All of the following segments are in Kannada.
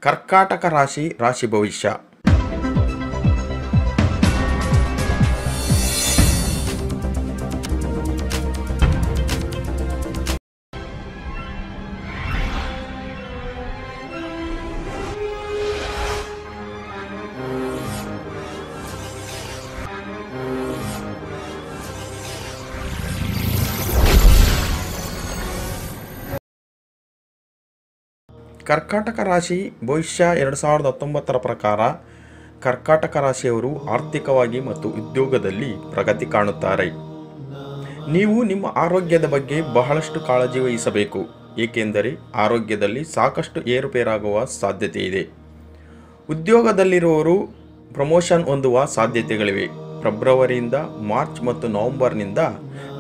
ಕರ್ಕಾಟಕ ರಾಶಿ ಭವಿಷ್ಯ. ಕರ್ಕಾಟಕ ರಾಶಿ ಭವಿಷ್ಯ 2019 ಪ್ರಕಾರ ಕರ್ಕಾಟಕ ರಾಶಿಯವರು ಆರ್ಥಿಕವಾಗಿ ಮತ್ತು ಉದ್ಯೋಗದಲ್ಲಿ ಪ್ರಗತಿ ಕಾಣುತ್ತಾರೆ. ನೀವು ನಿಮ್ಮ ಆರೋಗ್ಯದ ಬಗ್ಗೆ ಬಹಳಷ್ಟು ಕಾಳಜಿ ವಹಿಸಬೇಕು, ಏಕೆಂದರೆ ಆರೋಗ್ಯದಲ್ಲಿ ಸಾಕಷ್ಟು ಏರುಪೇರಾಗುವ ಸಾಧ್ಯತೆ ಇದೆ. ಉದ್ಯೋಗದಲ್ಲಿರುವವರು ಪ್ರಮೋಷನ್ ಹೊಂದುವ ಸಾಧ್ಯತೆಗಳಿವೆ. ಫೆಬ್ರವರಿಯಿಂದ ಮಾರ್ಚ್ ಮತ್ತು ನವೆಂಬರ್ನಿಂದ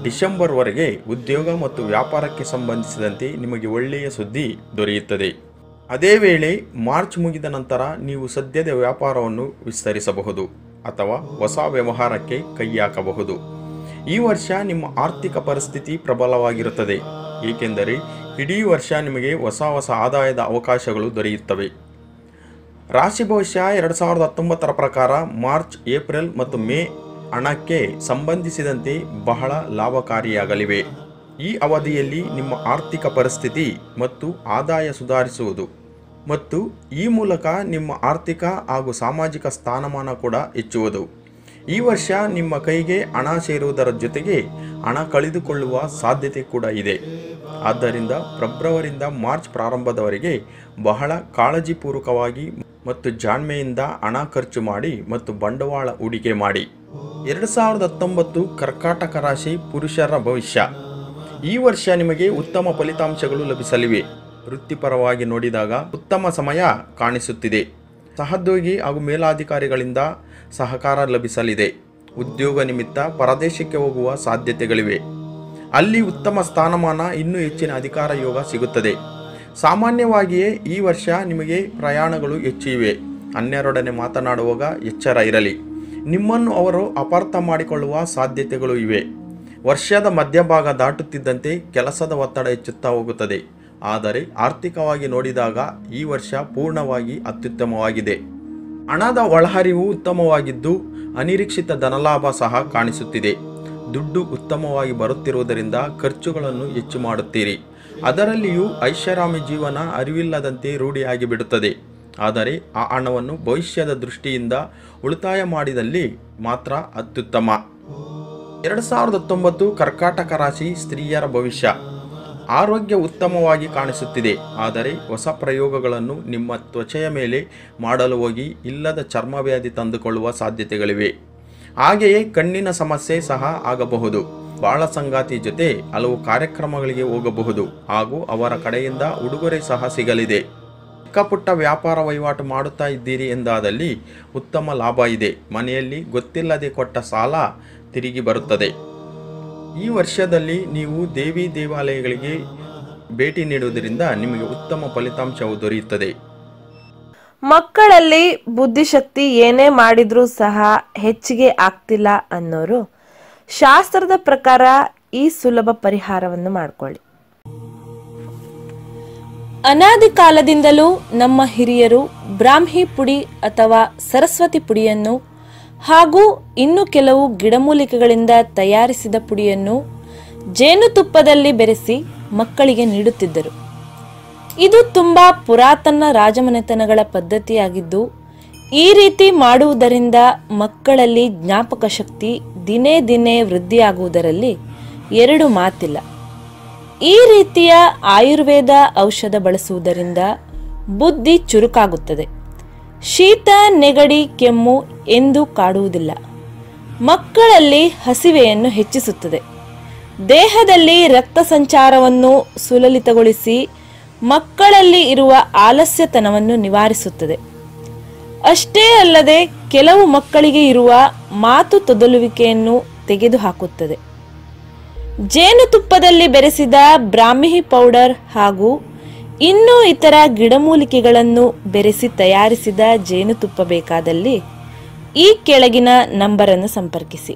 ಡಿಸೆಂಬರ್ವರೆಗೆ ಉದ್ಯೋಗ ಮತ್ತು ವ್ಯಾಪಾರಕ್ಕೆ ಸಂಬಂಧಿಸಿದಂತೆ ನಿಮಗೆ ಒಳ್ಳೆಯ ಸುದ್ದಿ ದೊರೆಯುತ್ತದೆ. ಅದೇ ವೇಳೆ ಮಾರ್ಚ್ ಮುಗಿದ ನಂತರ ನೀವು ಸದ್ಯದ ವ್ಯಾಪಾರವನ್ನು ವಿಸ್ತರಿಸಬಹುದು ಅಥವಾ ಹೊಸ ವ್ಯವಹಾರಕ್ಕೆ ಕೈ ಹಾಕಬಹುದು. ಈ ವರ್ಷ ನಿಮ್ಮ ಆರ್ಥಿಕ ಪರಿಸ್ಥಿತಿ ಪ್ರಬಲವಾಗಿರುತ್ತದೆ, ಏಕೆಂದರೆ ಇಡೀ ವರ್ಷ ನಿಮಗೆ ಹೊಸ ಆದಾಯದ ಅವಕಾಶಗಳು ದೊರೆಯುತ್ತವೆ. ರಾಶಿ ಭವಿಷ್ಯ 2019 ಪ್ರಕಾರ ಮಾರ್ಚ್, ಏಪ್ರಿಲ್ ಮತ್ತು ಮೇ ಹಣಕ್ಕೆ ಸಂಬಂಧಿಸಿದಂತೆ ಬಹಳ ಲಾಭಕಾರಿಯಾಗಲಿವೆ. ಈ ಅವಧಿಯಲ್ಲಿ ನಿಮ್ಮ ಆರ್ಥಿಕ ಪರಿಸ್ಥಿತಿ ಮತ್ತು ಆದಾಯ ಸುಧಾರಿಸುವುದು ಮತ್ತು ಈ ಮೂಲಕ ನಿಮ್ಮ ಆರ್ಥಿಕ ಹಾಗೂ ಸಾಮಾಜಿಕ ಸ್ಥಾನಮಾನ ಕೂಡ ಹೆಚ್ಚುವುದು. ಈ ವರ್ಷ ನಿಮ್ಮ ಕೈಗೆ ಹಣ ಸೇರುವುದರ ಜೊತೆಗೆ ಹಣ ಕಳೆದುಕೊಳ್ಳುವ ಸಾಧ್ಯತೆ ಕೂಡ ಇದೆ. ಆದ್ದರಿಂದ ಫೆಬ್ರವರಿಯಿಂದ ಮಾರ್ಚ್ ಪ್ರಾರಂಭದವರೆಗೆ ಬಹಳ ಕಾಳಜಿಪೂರ್ವಕವಾಗಿ ಮತ್ತು ಜಾಣ್ಮೆಯಿಂದ ಹಣ ಖರ್ಚು ಮಾಡಿ ಮತ್ತು ಬಂಡವಾಳ ಹೂಡಿಕೆ ಮಾಡಿ. 2019 ಕರ್ಕಾಟಕ ರಾಶಿ ಪುರುಷರ ಭವಿಷ್ಯ. ಈ ವರ್ಷ ನಿಮಗೆ ಉತ್ತಮ ಫಲಿತಾಂಶಗಳು ಲಭಿಸಲಿವೆ. ವೃತ್ತಿಪರವಾಗಿ ನೋಡಿದಾಗ ಉತ್ತಮ ಸಮಯ ಕಾಣಿಸುತ್ತಿದೆ. ಸಹೋದ್ಯೋಗಿ ಹಾಗೂ ಮೇಲಾಧಿಕಾರಿಗಳಿಂದ ಸಹಕಾರ ಲಭಿಸಲಿದೆ. ಉದ್ಯೋಗ ನಿಮಿತ್ತ ಪರದೇಶಕ್ಕೆ ಹೋಗುವ ಸಾಧ್ಯತೆಗಳಿವೆ. ಅಲ್ಲಿ ಉತ್ತಮ ಸ್ಥಾನಮಾನ, ಇನ್ನೂ ಹೆಚ್ಚಿನ ಅಧಿಕಾರ ಯೋಗ ಸಿಗುತ್ತದೆ. ಸಾಮಾನ್ಯವಾಗಿಯೇ ಈ ವರ್ಷ ನಿಮಗೆ ಪ್ರಯಾಣಗಳು ಹೆಚ್ಚು ಇವೆ. ಅನ್ಯರೊಡನೆ ಮಾತನಾಡುವಾಗ ಎಚ್ಚರ ಇರಲಿ. ನಿಮ್ಮನ್ನು ಅವರು ಅಪಾರ್ಥ ಮಾಡಿಕೊಳ್ಳುವ ಸಾಧ್ಯತೆಗಳು ಇವೆ. ವರ್ಷದ ಮಧ್ಯಭಾಗ ದಾಟುತ್ತಿದ್ದಂತೆ ಕೆಲಸದ ಒತ್ತಡ ಹೆಚ್ಚುತ್ತಾ ಹೋಗುತ್ತದೆ. ಆದರೆ ಆರ್ಥಿಕವಾಗಿ ನೋಡಿದಾಗ ಈ ವರ್ಷ ಪೂರ್ಣವಾಗಿ ಅತ್ಯುತ್ತಮವಾಗಿದೆ. ಹಣದ ಒಳಹರಿವು ಉತ್ತಮವಾಗಿದ್ದು ಅನಿರೀಕ್ಷಿತ ಧನಲಾಭ ಸಹ ಕಾಣಿಸುತ್ತಿದೆ. ದುಡ್ಡು ಉತ್ತಮವಾಗಿ ಬರುತ್ತಿರುವುದರಿಂದ ಖರ್ಚುಗಳನ್ನು ಹೆಚ್ಚು ಮಾಡುತ್ತೀರಿ. ಅದರಲ್ಲಿಯೂ ಐಷಾರಾಮಿ ಜೀವನ ಅರಿವಿಲ್ಲದಂತೆ ರೂಢಿಯಾಗಿ ಬಿಡುತ್ತದೆ. ಆದರೆ ಆ ಹಣವನ್ನು ಭವಿಷ್ಯದ ದೃಷ್ಟಿಯಿಂದ ಉಳಿತಾಯ ಮಾಡಿದಲ್ಲಿ ಮಾತ್ರ ಅತ್ಯುತ್ತಮ. 2019 ಕರ್ಕಾಟಕ ರಾಶಿ ಸ್ತ್ರೀಯರ ಭವಿಷ್ಯ. ಆರೋಗ್ಯ ಉತ್ತಮವಾಗಿ ಕಾಣಿಸುತ್ತಿದೆ, ಆದರೆ ಹೊಸ ಪ್ರಯೋಗಗಳನ್ನು ನಿಮ್ಮ ತ್ವಚೆಯ ಮೇಲೆ ಮಾಡಲು ಹೋಗಿ ಇಲ್ಲದ ಚರ್ಮವ್ಯಾಧಿ ತಂದುಕೊಳ್ಳುವ ಸಾಧ್ಯತೆಗಳಿವೆ. ಹಾಗೆಯೇ ಕಣ್ಣಿನ ಸಮಸ್ಯೆ ಸಹ ಆಗಬಹುದು. ಬಾಳ ಸಂಗಾತಿ ಜೊತೆ ಹಲವು ಕಾರ್ಯಕ್ರಮಗಳಿಗೆ ಹೋಗಬಹುದು ಹಾಗೂ ಅವರ ಕಡೆಯಿಂದ ಉಡುಗೊರೆ ಸಹ ಸಿಗಲಿದೆ. ಚಿಕ್ಕಪುಟ್ಟ ವ್ಯಾಪಾರ ವಹಿವಾಟು ಮಾಡುತ್ತಾ ಇದ್ದೀರಿ ಎಂದಾದಲ್ಲಿ ಉತ್ತಮ ಲಾಭ ಇದೆ. ಮನೆಯಲ್ಲಿ ಗೊತ್ತಿಲ್ಲದೆ ಕೊಟ್ಟ ಸಾಲ ತಿರುಗಿ ಬರುತ್ತದೆ. ಈ ವರ್ಷದಲ್ಲಿ ನೀವು ದೇವಿ ದೇವಾಲಯಗಳಿಗೆ ಭೇಟಿ ನೀಡುವುದರಿಂದ ನಿಮಗೆ ಉತ್ತಮ ಫಲಿತಾಂಶವು ದೊರೆಯುತ್ತದೆ. ಮಕ್ಕಳಲ್ಲಿ ಬುದ್ಧಿಶಕ್ತಿ ಏನೇ ಮಾಡಿದ್ರೂ ಸಹ ಹೆಚ್ಚಿಗೆ ಆಗ್ತಿಲ್ಲ ಅನ್ನೋರು ಶಾಸ್ತ್ರದ ಪ್ರಕಾರ ಈ ಸುಲಭ ಪರಿಹಾರವನ್ನು ಮಾಡಿಕೊಳ್ಳಿ. ಅನಾದಿ ಕಾಲದಿಂದಲೂ ನಮ್ಮ ಹಿರಿಯರು ಬ್ರಾಹ್ಮಿ ಪುಡಿ ಅಥವಾ ಸರಸ್ವತಿ ಪುಡಿಯನ್ನು ಹಾಗೂ ಇನ್ನು ಕೆಲವು ಗಿಡಮೂಲಿಕೆಗಳಿಂದ ತಯಾರಿಸಿದ ಪುಡಿಯನ್ನು ಜೇನುತುಪ್ಪದಲ್ಲಿ ಬೆರೆಸಿ ಮಕ್ಕಳಿಗೆ ನೀಡುತ್ತಿದ್ದರು. ಇದು ತುಂಬಾ ಪುರಾತನ ರಾಜಮನೆತನಗಳ ಪದ್ಧತಿಯಾಗಿದ್ದು, ಈ ರೀತಿ ಮಾಡುವುದರಿಂದ ಮಕ್ಕಳಲ್ಲಿ ಜ್ಞಾಪಕ ಶಕ್ತಿ ದಿನೇ ದಿನೇ ವೃದ್ಧಿಯಾಗುವುದರಲ್ಲಿ ಎರಡು ಮಾತಿಲ್ಲ. ಈ ರೀತಿಯ ಆಯುರ್ವೇದ ಔಷಧ ಬಳಸುವುದರಿಂದ ಬುದ್ಧಿ ಚುರುಕಾಗುತ್ತದೆ. ಶೀತ, ನೆಗಡಿ, ಕೆಮ್ಮು ಎಂದೂ ಕಾಡುವುದಿಲ್ಲ. ಮಕ್ಕಳಲ್ಲಿ ಹಸಿವೆಯನ್ನು ಹೆಚ್ಚಿಸುತ್ತದೆ. ದೇಹದಲ್ಲಿ ರಕ್ತ ಸಂಚಾರವನ್ನು ಸುಲಲಿತಗೊಳಿಸಿ ಮಕ್ಕಳಲ್ಲಿ ಇರುವ ಆಲಸ್ಯತನವನ್ನು ನಿವಾರಿಸುತ್ತದೆ. ಅಷ್ಟೇ ಅಲ್ಲದೆ ಕೆಲವು ಮಕ್ಕಳಿಗೆ ಇರುವ ಮಾತು ತೊದಲುವಿಕೆಯನ್ನು ತೆಗೆದುಹಾಕುತ್ತದೆ. ಜೇನುತುಪ್ಪದಲ್ಲಿ ಬೆರೆಸಿದ ಬ್ರಾಹ್ಮಿ ಪೌಡರ್ ಹಾಗೂ ಇನ್ನೂ ಇತರ ಗಿಡಮೂಲಿಕೆಗಳನ್ನು ಬೆರೆಸಿ ತಯಾರಿಸಿದ ಜೇನುತುಪ್ಪ ಬೇಕಾದಲ್ಲಿ ಈ ಕೆಳಗಿನ ನಂಬರನ್ನು ಸಂಪರ್ಕಿಸಿ.